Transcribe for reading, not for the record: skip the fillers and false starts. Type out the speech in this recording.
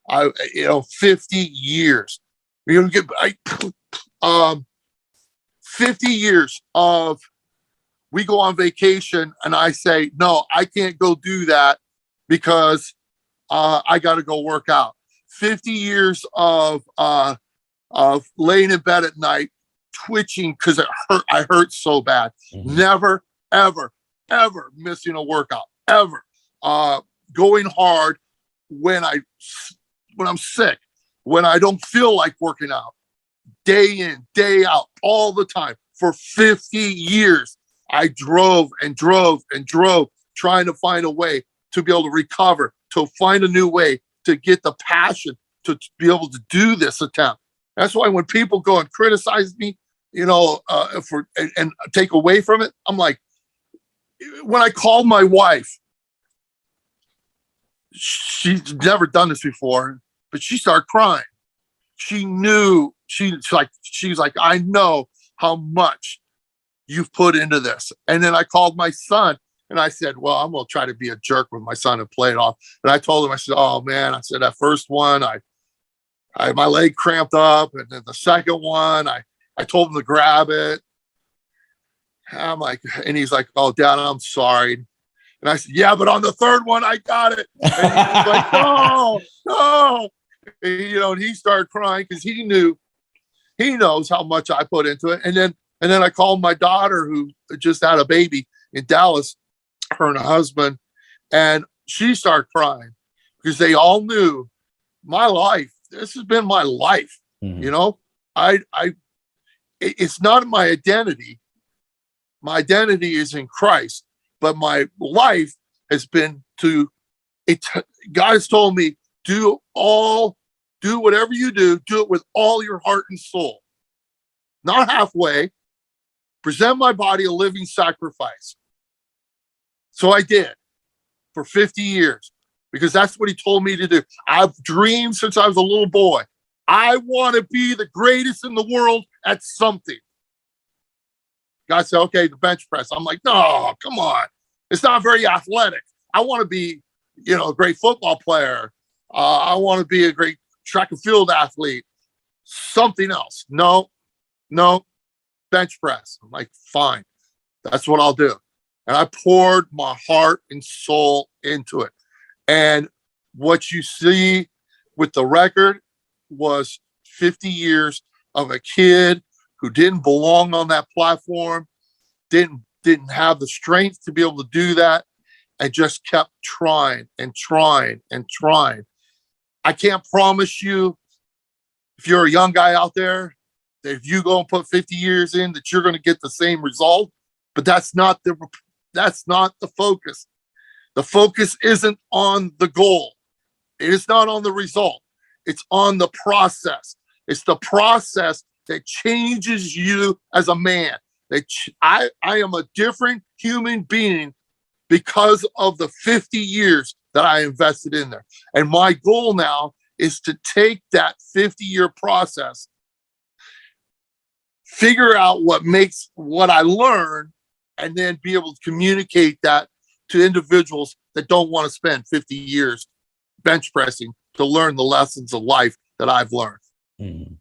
I 50 years. You're gonna get 50 years of we go on vacation and I say, no, I can't go do that because I got to go work out. 50 years of laying in bed at night, twitching because I hurt so bad. Mm-hmm. Never, ever, ever missing a workout, ever. Going hard when I'm sick, when I don't feel like working out, day in, day out, all the time. For 50 years, I drove and drove and drove, trying to find a way to be able to recover, to find a new way, to get the passion to be able to do this attempt. That's why when people go and criticize me, and take away from it, I'm like, when I called my wife, she's never done this before, but she started crying. She knew, she's like, I know how much you've put into this. And then I called my son and I said, well, I'm going to try to be a jerk with my son and play it off. And I told him, I said, oh man, I said, that first one, my leg cramped up. And then the second one, I told him to grab it. I'm like, and he's like, oh, Dad, I'm sorry. And I said, yeah, but on the third one, I got it. And he was like, no. And he started crying because he knows how much I put into it. And then I called my daughter who just had a baby in Dallas, her and her husband, and she started crying because they all knew my life. This has been my life. Mm-hmm. It's not my identity. My identity is in Christ, but my life has been God has told me, do whatever you do it with all your heart and soul, not halfway. Present my body a living sacrifice. So I did for 50 years because that's what he told me to do. I've dreamed since I was a little boy. I want to be the greatest in the world at something. God said, okay, the bench press. I'm like, no, come on. It's not very athletic. I want to be, a great football player. I want to be a great track and field athlete. Something else. No, bench press. I'm like, fine. That's what I'll do. And I poured my heart and soul into it. And what you see with the record was 50 years of a kid who didn't belong on that platform, didn't have the strength to be able to do that, and just kept trying and trying and trying. I can't promise you, if you're a young guy out there, that if you go and put 50 years in, that you're going to get the same result. But that's not the focus. The focus isn't on the goal. It is not on the result. It's on the process. It's the process that changes you as a man. I am a different human being because of the 50 years that I invested in there. And my goal now is to take that 50-year process, figure out what I learned, and then be able to communicate that to individuals that don't want to spend 50 years bench pressing to learn the lessons of life that I've learned. Mm.